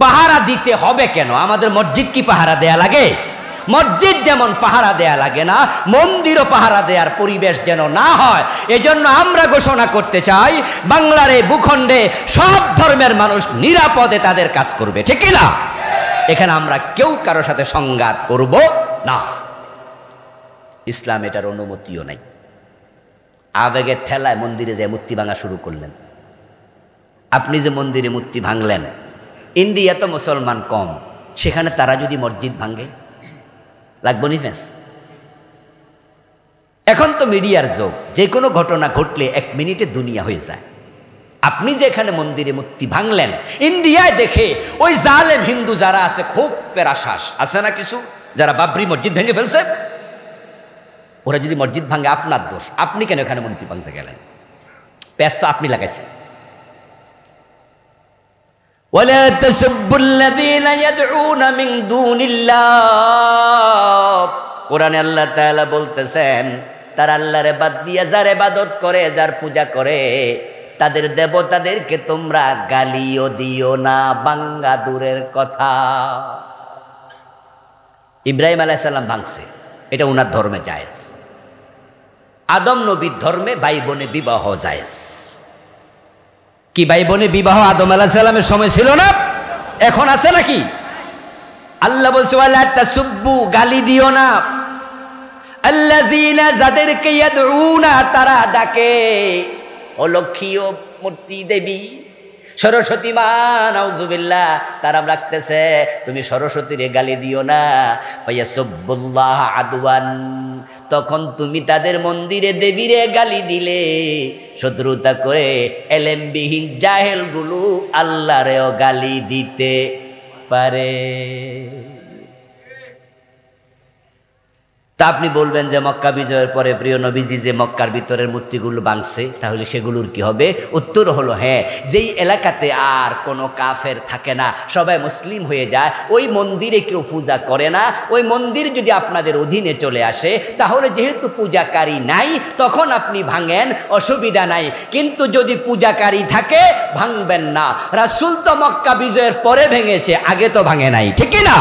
পাহারা দিতে হবে কেন? আমাদের মসজিদ কি পাহারা দেয়া লাগে? মসজিদ যেমন পাহারা দেয়া লাগে না, মন্দিরও পাহারা দেওয়ার পরিবেশ যেন না হয়। এজন্য আমরা ঘোষণা করতে চাই, বাংলার এই ভূখণ্ডে সব ধর্মের মানুষ নিরাপদে তাদের কাজ করবে, ঠিক কি না? এখানে আমরা কেউ কারো সাথে সংঘাত করব না। ইসলাম এটার অনুমতিও নাই। আবেগের ঠেলায় মন্দিরে যে মূর্তি ভাঙা শুরু করলেন, আপনি যে মন্দিরে মূর্তি ভাঙলেন, ইন্ডিয়া তো মুসলমান কম, সেখানে তারা যদি মসজিদ ভাঙে লাগবো নি ফেস? এখন তো মিডিয়ার যুগ, যে কোনো ঘটনা ঘটলে 1 মিনিটে দুনিয়া হয়ে যায়। আপনি যে এখানে মন্দিরে মূর্তি ভাঙলেন, ইন্ডিয়ায় দেখে ওই জালেম হিন্দু যারা আছে খুব পেরাশ্বাস আছে না, কিছু যারা বাবরি মসজিদ ভেঙে ফেলছে, ওরা যদি মসজিদ ভাঙে আপনার দোষ, আপনি কেন এখানে মন্দির ভাঙতে গেলেন? প্যাচ তো আপনি লাগাইছেন। ওয়ালা তাসুবুল্লাযীনা ইয়াদউনা মিন দুনিল্লাহ, কোরআনে আল্লাহ তাআলা বলতেছেন, তারা আল্লাহরে বাদ দিয়ে যার ইবাদত করে, যার পূজা করে, তাদের দেবতাদেরকে তোমরা গালিও দিও না, বাঙ্গা দূরের কথা। ইব্রাহিম আলাইহিস সালাম ভাঙছে, এটা উনার ধর্মে জায়েজ। আদম নবীর ধর্মে ভাই বোনে বিবাহ জায়েজ। কি ভাই বোনে বিবাহ আদম আলাইহিস সালামের সময় ছিল না? এখন আছে নাকি? আল্লাহ বলছে ওয়ালা তাসুব্বু, গালি দিও না, আল্লাযীনা, যাদেরকে ইয়াদউনা, তারা ডাকে, ও লক্ষ্মী ও মূর্তি দেবী, সরস্বতী মা, নাউযুবিল্লাহ, তারা রাখতেছে তুমি সরস্বতীরে গালি দিও না। ফায়াসুব্বুল্লাহ আদওয়ান, তখন তুমি তাদের মন্দিরে দেবীরে গালি দিলে শত্রুতা করে এলেমবিহীন জাহেলগুলো আল্লাহরেও গালি দিতে পারে। তা আপনি বলবেন যে মক্কা বিজয়ের পরে প্রিয় নবীজি যে মক্কার ভিতরের মূর্তিগুলো ভাঙছে, তাহলে সেগুলোর কি হবে? উত্তর হলো হ্যাঁ, যেই এলাকাতে আর কোনো কাফের থাকে না, সবাই মুসলিম হয়ে যায়, ওই মন্দিরে কেউ পূজা করে না, ওই মন্দির যদি আপনাদের অধীনে চলে আসে, তাহলে যেহেতু পূজাকারী নাই, তখন আপনি ভাঙেন, অসুবিধা নাই। কিন্তু যদি পূজাকারী থাকে, ভাঙবেন না। রাসূল তো মক্কা বিজয়ের পরে ভেঙেছে, আগে তো ভাঙে নাই, ঠিক কি না?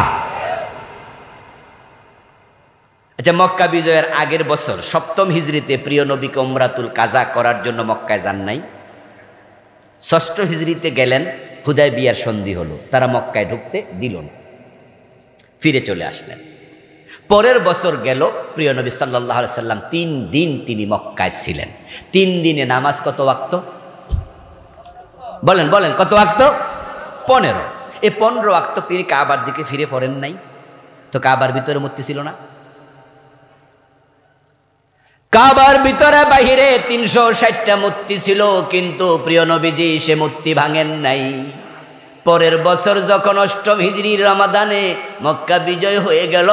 আচ্ছা, মক্কা বিজয়ের আগের বছর 7ম হিজরিতে প্রিয় নবীকে উমরাতুল কাজা করার জন্য মক্কায় যান নাই। 6ষ্ঠ হিজরিতে গেলেন, হুদায়বিয়ার সন্ধি হলো, তারা মক্কায় ঢুকতে দিল না, ফিরে চলে আসলেন। পরের বছর গেল, প্রিয় নবী সাল্লাল্লাহু আলাইহি সাল্লাম 3 দিন তিনি মক্কায় ছিলেন। 3 দিনে নামাজ কত ওয়াক্ত? বলেন বলেন, কত ওয়াক্ত? 15। এই 15 ওয়াক্ত তিনি কাবার দিকে ফিরে পড়েন নাই, তো কাবার ভিতরে মূর্তি ছিল না? কাবার ভিতরে বাহিরে 360টা মূর্তি ছিল, কিন্তু প্রিয় নবীজি সে মূর্তি ভাঙেন নাই। পরের বছর যখন 8ম হিজরির রমাদানে মক্কা বিজয় হয়ে গেল,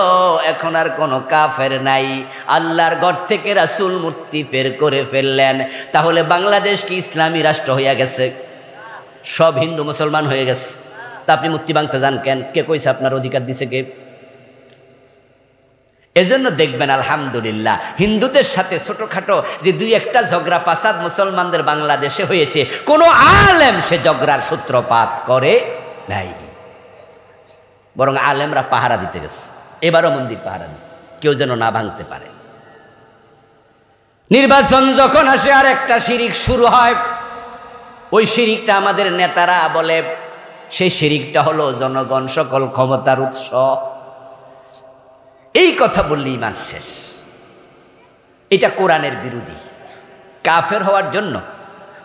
এখন আর কোনো কাফের নাই, আল্লাহর ঘর থেকে রাসূল মূর্তি বের করে ফেললেন। তাহলে বাংলাদেশ কি ইসলামী রাষ্ট্র হইয়া গেছে? সব হিন্দু মুসলমান হয়ে গেছে। তা আপনি মূর্তি ভাঙতে যান কেন? কে কইছে আপনার অধিকার দিছে কে? এজন্য দেখবেন আলহামদুলিল্লাহ, হিন্দুদের সাথে ছোটখাটো যে 2-1টা ঝগড়া ফাসাদ মুসলমানদের বাংলাদেশে হয়েছে, কোনো আলেম সে ঝগড়ার সূত্রপাত করে নাই, বরং আলেমরা পাহারা দিতে গেছে। এবারও মন্দির পাহারা দিচ্ছে, কেউ যেন না ভাঙতে পারে। নির্বাচন যখন আসে আর একটা শিরিক শুরু হয়, ওই শিরিকটা আমাদের নেতারা বলে, সেই শিরিকটা হলো জনগণ সকল ক্ষমতার উৎস। এই কথা বললে ঈমান শেষ। এটা কোরআনের বিরোধী। কাফের হওয়ার জন্য,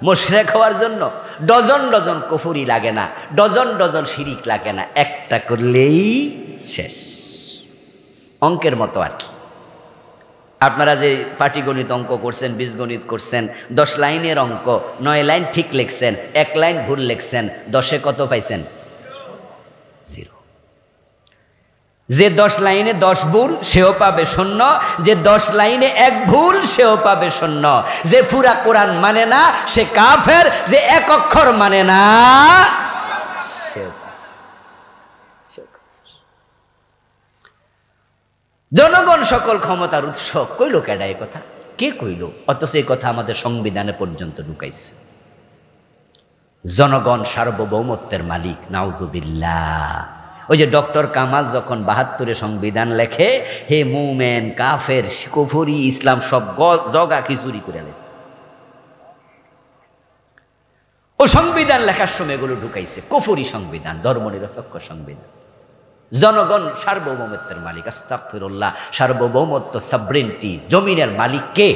মুশরিক হওয়ার জন্য ডজন ডজন কুফরি লাগে না, ডজন ডজন শিরিক লাগে না, একটা করলেই শেষ। অঙ্কের মতো আর কি। আপনারা যে পাটিগণিত অঙ্ক করছেন, বীজগণিত করছেন, 10 লাইনের অঙ্ক, 9 লাইন ঠিক লিখছেন, 1 লাইন ভুল লিখছেন, 10-এ কত পাইছেন? 0। যে 10 লাইনে 10 ভুল সেও পাবে 0, যে 10 লাইনে 1 ভুল সেও পাবে 0। যে পুরা কোরআন মানে না সে কাফের, যে 1 অক্ষর মানে না সেও। জনগণ সকল ক্ষমতার উৎস কইল কেডা? এই কথা কে কইল? অথচ এই কথা আমাদের সংবিধানে পর্যন্ত ঢুকাইছে। জনগণ সার্বভৌমত্বের মালিক, নাউজুবিল্লাহ। ওই যে ডক্টর কামাল যখন 72-এ সংবিধান লেখে, হে মুমেন, কাফের, কুফরি, ইসলাম সব জগা খিচুড়ি করে লেছে। ও সংবিধান লেখার সময় এগুলো ঢুকাইছে, কুফরি সংবিধান, ধর্মনিরপেক্ষ সংবিধান। জনগণ সার্বভৌমত্বের মালিক, আস্তাগফিরুল্লাহ। সার্বভৌমত্ব, সাবরেনটি, জমিনের মালিক কে?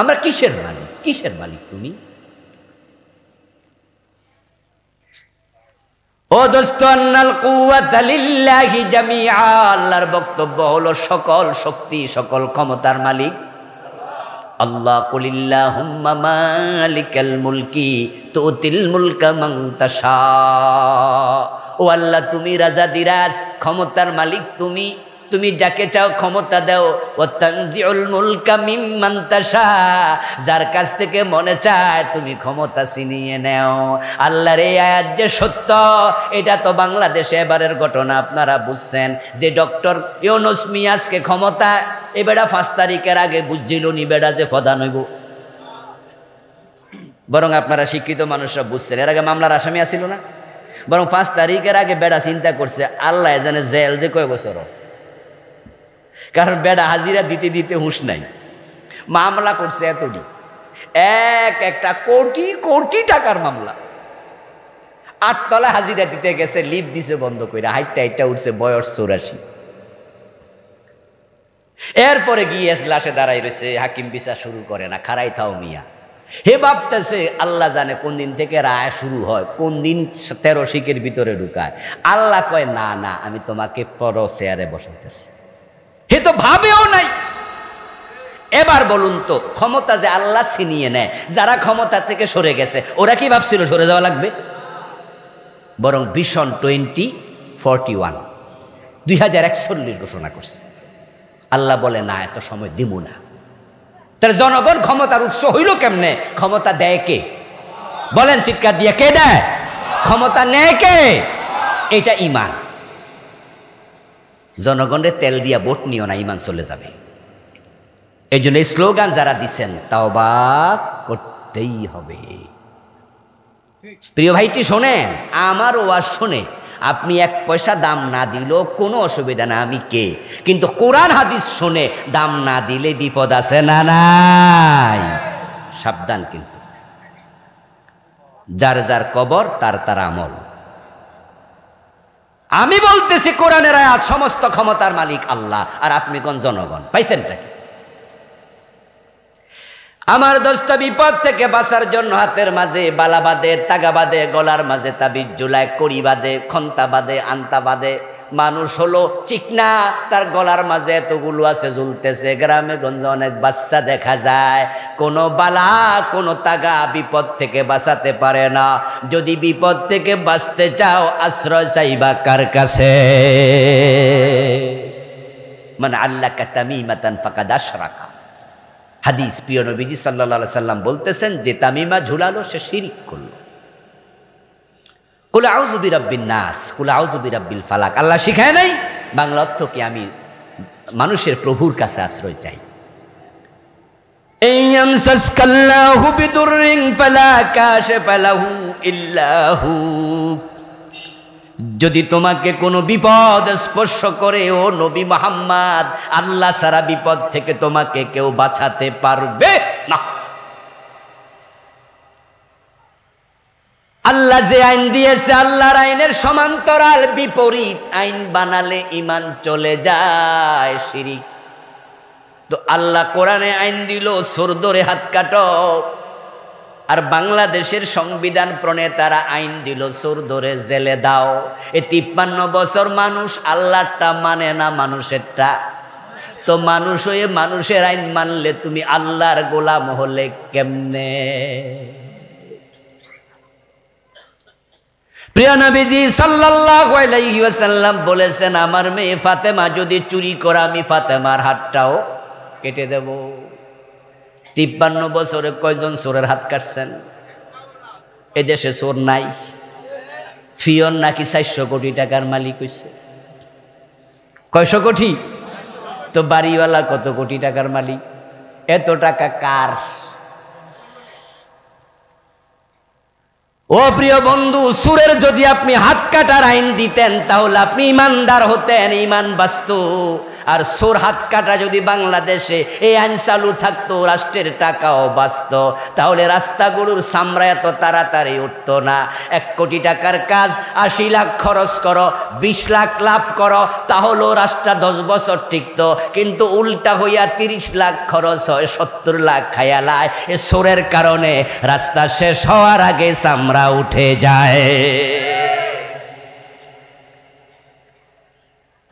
আমরা কিসের মালিক? কিসের মালিক তুমি? ও দোস্ত, আন্নাল কুওয়াতা লিল্লাহি জামিআ, আল্লাহর বক্তব্য হলো সকল শক্তি, সকল ক্ষমতার মালিক আল্লাহ। কুলিল্লাহুম্মা মালিকাল মুলকি তুতিল মুলকা মান তাশা। ও আল্লাহ, তুমি রাজা দিরাজ, ক্ষমতার মালিক তুমি, তুমি যাকে চাও ক্ষমতা দাও। ও তানজিউল মুলকা মিম্মান তাশা, যার কাছ থেকে মনে চায় তুমি ক্ষমতা ছিনিয়ে নাও। আল্লাহর এই আয়াত যে সত্য, এটা তো বাংলাদেশে এবারের ঘটনা আপনারা বুঝছেন, যে ডক্টর ইউনূস মিয়াজকে ক্ষমতা, এ বেড়া 5 তারিখের আগে বুঝছিল নি বেড়া যে প্রধান হইব। বরং আপনারা শিক্ষিত মানুষরা বুঝছেন এর আগে মামলার আসামি আসিল না, বরং 5 তারিখের আগে বেড়া চিন্তা করছে আল্লাহ জানে জেল যে কয় বছর, কারণ বেড়া হাজিরা দিতে দিতে হুঁশ নাই, মামলা করছে এতটি, একটা কোটি কোটি টাকার মামলা, 8 তলা হাজিরা দিতে গেছে, লিফ দিছে বন্ধ করে, হাইটটা উঠছে, বয়স 84। এরপরে গিয়ে লাশে দাঁড়াই রয়েছে, হাকিম বিচার শুরু করে না, খারাই থাও মিয়া। হে ভাবতেছে আল্লাহ জানে কোন দিন থেকে রায় শুরু হয়, কোন দিন 13 শিকের ভিতরে ঢুকায়। আল্লাহ কয় না না, আমি তোমাকে পরো চেয়ারে বসাইতেছি। হে তো ভাবেও নাই। এবার বলুন তো, ক্ষমতা যে আল্লাহ ছিনিয়ে নেয়, যারা ক্ষমতা থেকে সরে গেছে ওরা কি ভাবছিল সরে যাওয়া লাগবে? বরং ভিশন 2041 2041 ঘোষণা করছে। আল্লাহ বলে না, এত সময় দিব না। তাহলে জনগণ ক্ষমতার উৎস হইল কেমনে? ক্ষমতা দেয় কে? বলেন চিৎকার দিয়ে, কে দেয়? ক্ষমতা নেয় কে? এটা ইমান। জনগণের তেল দিয়া ভোট নিও না, ইমান চলে যাবে। এই জন্য এই স্লোগান যারা দিচ্ছেন তাওবা করতেই হবে। প্রিয় ভাইটি শোনেন, আমার ওয়াজ শুনে আপনি 1 পয়সা দাম না দিলেও কোনো অসুবিধা না, আমি কে। কিন্তু কোরআন হাদিস শুনে দাম না দিলে বিপদ আছে না নাই? সাবধান। কিন্তু যার যার কবর তার তার আমল। আমি বলতেছি কোরআনের আয়াত, সমস্ত ক্ষমতার মালিক আল্লাহ, আর আপনি কোন জনগণ। পাইছেনটা কি? আমার দোস্ত, বিপদ থেকে বাঁচার জন্য হাতের মাঝে বালা বাঁধে, তাগা বাঁধে, গলার মাঝে তাবিজ ঝুলায়, কড়ি বাঁধে, খন্তা বাঁধে, আন্তা বাঁধে। মানুষ হলো চিকনা, তার গলার মাঝে এতগুলো আছে ঝুলতেছে। গ্রামে গঞ্জে অনেক বাচ্চা দেখা যায়, কোনো বালা কোনো তাগা বিপদ থেকে বাঁচাতে পারে না। যদি বিপদ থেকে বাঁচতে চাও, আশ্রয় চাইবা কার কাছে? মানে আল্লাহ তামিমাতান ফাকাদ আশরাকা। হাদিস, প্রিয় নবীজি সাল্লাল্লাহু আলাইহি সাল্লাম বলতেছেন, যে তামিমা ঝুলালো সে শিরিক করলো। কুল আউযু বিরাব্বিন নাস, কুল আউযু বিরাব্বিল ফালাক। আল্লাহ শিখায় নাই? বাংলা অর্থ কি? আমি মানুষের প্রভুর কাছে আশ্রয় চাই। ইয়ামসাসকাল্লাহু বিদুররিন ফালা কাশিফা লাহু ইল্লা হু। যদি তোমাকে কোনো বিপদ স্পর্শ করে, ও নবী মুহাম্মদ, আল্লাহ ছাড়া বিপদ থেকে তোমাকে কেউ বাঁচাতে পারবে না। আল্লাহ যে আইন দিয়েছে, আল্লাহর আইনের সমান্তরাল বিপরীত আইন বানালে ইমান চলে যায়, শিরিক। তো আল্লাহ কোরআনে আইন দিল, সোর ধরে হাত কাটো। আর বাংলাদেশের সংবিধান প্রণেতারা আইন দিল, সোর ধরে জেলে দাও। এই 53 বছর মানুষ আল্লাহরটা মানে না, মানুষেরটা। তো মানুষ হয়ে মানুষের আইন মানলে তুমি আল্লাহর গোলাম হলে কেমনে? প্রিয় নবীজি সাল্লাল্লাহু আলাইহি ওয়াসাল্লাম বলেছেন, আমার মেয়ে ফাতেমা যদি চুরি করে, আমি ফাতেমার হাতটাও কেটে দেব। 53 বছরে কয়জন চোরের হাত কাটছেন? এদেশে চোর নাই? ফিয়ন নাকি 400 কোটি টাকার মালিক হইছে? কয়শো কোটি? তো বাড়িওয়ালা কত কোটি টাকার মালিক? এত টাকা কার? ও প্রিয় বন্ধু, সুরের যদি আপনি হাত কাটার আইন দিতেন, তাহলে আপনি ইমানদার হতেন, ইমান বাঁচত। আর সোর হাত কাটা যদি বাংলাদেশে এই আইন চালু থাকতো, রাষ্ট্রের টাকাও বাঁচত, তাহলে রাস্তাগুলোর চামড়া এত তাড়াতাড়ি উঠতো না। 1 কোটি টাকার কাজ 80 লাখ খরচ করো, 20 লাখ লাভ করো, তাহলেও রাস্তা 10 বছর টিকতো। কিন্তু উল্টা হইয়া 30 লাখ খরচ হয়, 70 লাখ খায়ালায়। এ সোরের কারণে রাস্তা শেষ হওয়ার আগে চামড়া উঠে যায়।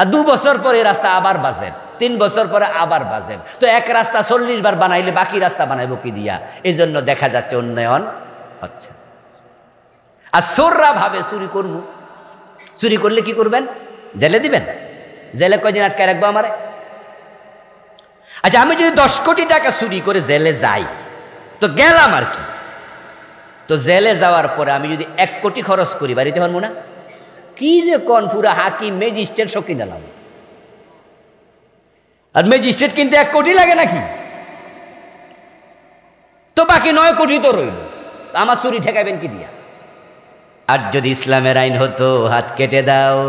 আর 2 বছর পরে রাস্তা আবার বাজেন, 3 বছর পরে আবার বাজেন। তো এক রাস্তা 40 বার বানাইলে বাকি রাস্তা বানাইবো কি দিয়া? এই জন্য দেখা যাচ্ছে উন্নয়ন হচ্ছে। আর চোররা ভাবে চুরি করবো, চুরি করলে কি করবেন? জেলে দিবেন। জেলে কয়দিন আটকায় রাখবো আমারে? আচ্ছা, আমি যদি 10 কোটি টাকা চুরি করে জেলে যাই, তো গেলাম আর কি? তো জেলে যাওয়ার পরে আমি যদি 1 কোটি খরচ করি, বাড়িতে পারবো না? কি যে কোন পুরা হাকিম ম্যাজিস্ট্রেট সব কিনে নাম। আর ম্যাজিস্ট্রেট কিনতে 1 কোটি লাগে নাকি? তো বাকি 9 কোটি তো রইল। আমার ছুরি ঠেকাইবেন কি দিয়া? আর যদি ইসলামের আইন হতো হাত কেটে দাও,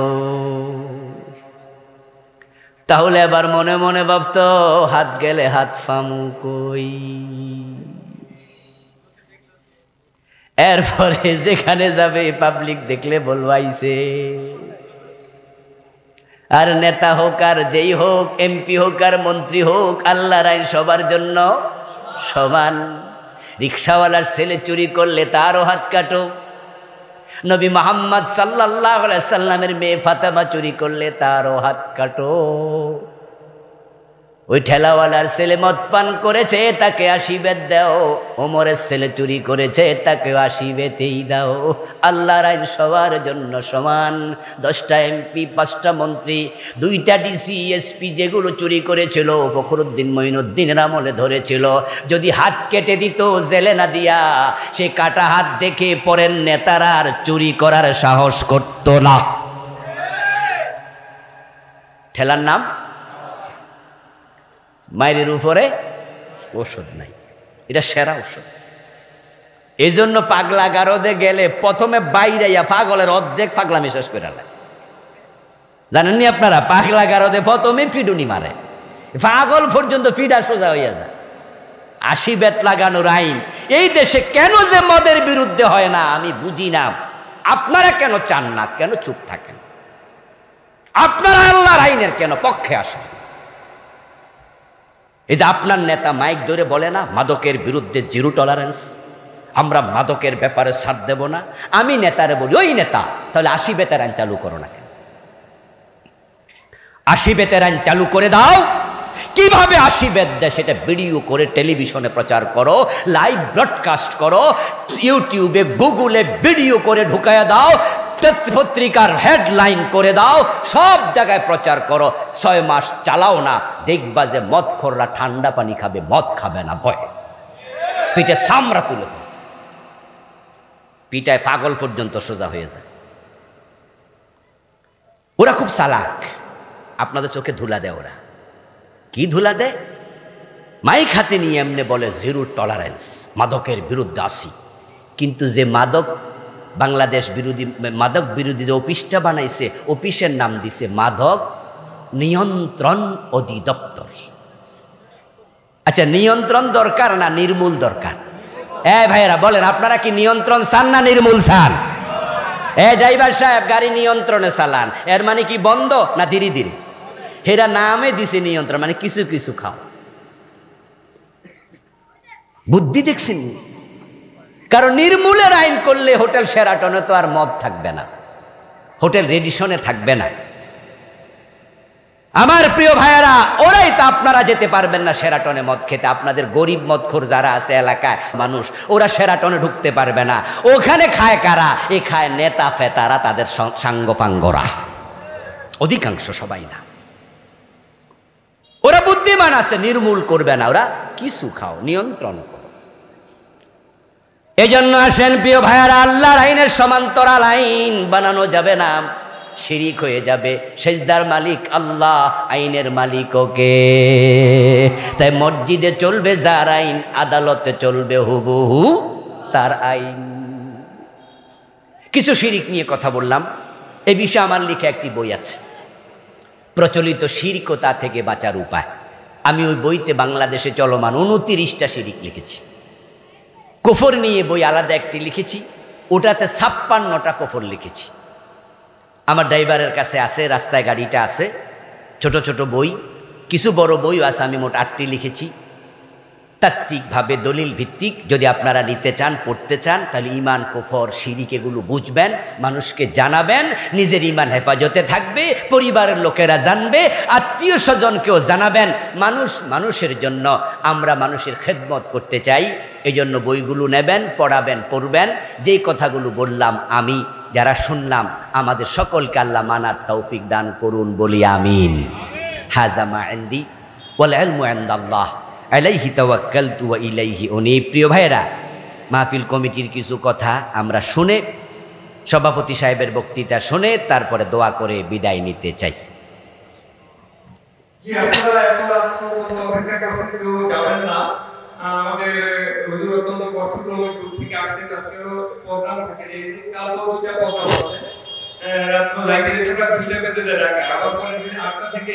তাহলে এবার মনে মনে ভাবতো হাত গেলে হাত ফামু কই। এরপরে যেখানে যাবে পাবলিক দেখলে বলবো আইছে। আর নেতা হোক আর যেই হোক, এমপি হোক আর মন্ত্রী হোক, আল্লাহর আইন সবার জন্য সমান। রিকশাওয়ালার ছেলে চুরি করলে তারও হাত কাটো। নবী মুহাম্মদ সাল্লাল্লাহু আলাইহি সাল্লামের মেয়ে ফাতেমা চুরি করলে তারও হাত কাটো। ওই ঠেলাওয়ালার ছেলে মদ পান করেছে, তাকে 80 বেত দাও। ওমরের ছেলে চুরি করেছে, তাকে 80 বেতেই দাও। আল্লাহর আইন সবার জন্য সমান। 10টা এমপি, 5টা মন্ত্রী, 2টা ডিসি, এসপি যেগুলো চুরি করেছিল ফখরুদ্দিন মঈনুদ্দিনের আমলে ধরেছিল, যদি হাত কেটে দিত জেলে না দিয়া, সে কাটা হাত দেখে পরের নেতারা আর চুরি করার সাহস করত না। ঠেলার নাম মায়ের উপরে ওষুধ নাই, এটা সেরা ওষুধ। এই জন্য পাগলা গারদে গেলে প্রথমে বাইরাইয়া পাগলের অর্ধেক পাগলামি শেষ করে নেয়। জানেননি আপনারা, পাগলা গারদে প্রথমে পিডুনি মারে, পাগল পর্যন্ত পিডা সোজা হইয়া যায়। 80 বেত লাগানোর আইন এই দেশে কেন যে মদের বিরুদ্ধে হয় না আমি বুঝি না। আপনারা কেন চান না, কেন চুপ থাকেন? আপনারা আল্লাহর আইনের কেন পক্ষে আসেন? এই যে আপনার নেতা মাইক ধরে বলে না মাদকের বিরুদ্ধে 0 টলারেন্স, আমরা মাদকের ব্যাপারে ছাড় দেব না। আমি নেতারে বলি, ওই নেতা তাহলে 80 বেতের আইন চালু করো না কেন? 80 বেতের আইন চালু করে দাও। কিভাবে 80 বেত দেয় সেটা ভিডিও করে টেলিভিশনে প্রচার করো, লাইভ ব্রডকাস্ট করো, ইউটিউবে গুগলে ভিডিও করে ঢুকায়া দাও, পত্রিকার হেডলাইন করে দাও, সব জায়গায় প্রচার করো। 6 মাস চালাও না, দেখবা যে মদখোররা ঠান্ডা পানি খাবে, মদ খাবে না ভয়ে। পিঠে চামড়া তুলে পিঠায় পাগল পর্যন্ত সোজা হয়ে যায়। ওরা খুব চালাক, আপনাদের চোখে ধুলা দেয়। ওরা কি ধুলা দেয়? মাইক হাতে নিয়ে এমনি বলে 0 টলারেন্স, মাদকের বিরুদ্ধে আসি। কিন্তু যে মাদক বাংলাদেশ বিরোধী, মাদক বিরোধী যে অফিসটা বানাইছে, অফিসের নাম দিছে মাদক নিয়ন্ত্রণ অধিদপ্তর। আচ্ছা, নিয়ন্ত্রণ দরকার না নির্মূল দরকার? ভাইয়েরা বলেন, আপনারা কি নিয়ন্ত্রণ চান না নির্মূল চান? ড্রাইভার সাহেব গাড়ি নিয়ন্ত্রণে চালান, এর মানে কি বন্ধ না ধীরে ধীরে? হেরা নামে দিছে নিয়ন্ত্রণ, মানে কিছু কিছু খাও। বুদ্ধি দেখছেন? কারণ নির্মূলের আইন করলে হোটেল শেরাটনে তো আর মদ থাকবে না, হোটেল রেডিসনে থাকবে না। আমার প্রিয় ভাইয়েরা, ওরাই তো আপনারা যেতে পারবেন না শেরাটনে মদ খেতে। আপনাদের গরিব মদখোর যারা আছে এলাকায় মানুষ, ওরা শেরাটনে ঢুকতে পারবে না। ওখানে খায় কারা? এ খায় নেতা ফেতারা, তাদের সাঙ্গপাঙ্গরা, অধিকাংশ সবাই না। ওরা বুদ্ধিমান আছে, নির্মূল করবে না, ওরা কিছু খাও, নিয়ন্ত্রণ করো। এই জন্য আসেন প্রিয় ভাইয়ারা, আল্লাহর আইনের সমান্তরাল আইন বানানো যাবে না, শিরিক হয়ে যাবে। সেজদার মালিক আল্লাহ, আইনের মালিক ওকে। তাই মসজিদে চলবে যার আইন, আদালতে চলবে হুবহু তার আইন। কিছু শিরিক নিয়ে কথা বললাম, এই বিষয়ে আমার লিখা একটি বই আছে, প্রচলিত শিরকতা থেকে বাঁচার উপায়। আমি ওই বইতে বাংলাদেশে চলমান 29টা শিরিক লিখেছি। কুফর নিয়ে বই আলাদা একটি লিখেছি, ওটাতে 56টা কুফর লিখেছি। আমার ড্রাইভারের কাছে আছে, রাস্তায় গাড়িটা আছে, ছোট ছোট বই, কিছু বড় বইও আছে। আমি মোট 8টি লিখেছি, তাত্ত্বিকভাবে দলিল ভিত্তিক। যদি আপনারা নিতে চান, পড়তে চান, তাহলে ইমান, কুফর, শিরিক এগুলো বুঝবেন, মানুষকে জানাবেন, নিজের ইমান হেফাজতে থাকবে, পরিবারের লোকেরা জানবে, আত্মীয় স্বজনকেও জানাবেন। মানুষের জন্য আমরা মানুষের খেদমত করতে চাই, এই জন্য বইগুলো নেবেন, পড়াবেন, পড়বেন। যেই কথাগুলো বললাম আমি, যারা শুনলাম, আমাদের সকলকে আল্লাহ মানার তৌফিক দান করুন, বলি আমিন। হাযা মা ইনদি ওয়াল ইলমু ইনদাল্লাহ আলাইহি তাওয়াক্কালতু ওয়া ইলাইহি উনীব। প্রিয় ভাইয়েরা, মাহফিল কমিটির কিছু কথা আমরা শুনে, সভাপতি সাহেবের বক্তৃতা শুনে তারপরে দোয়া করে বিদায় নিতে চাই। আমাদের আসছেন, আজকেও প্রোগ্রাম থাকে, কালকেও দুটো প্রোগ্রাম আছে, রাত 9টা থেকে 2টা বেজে যায় ঢাকা, আবার পরের দিন 8টা থেকে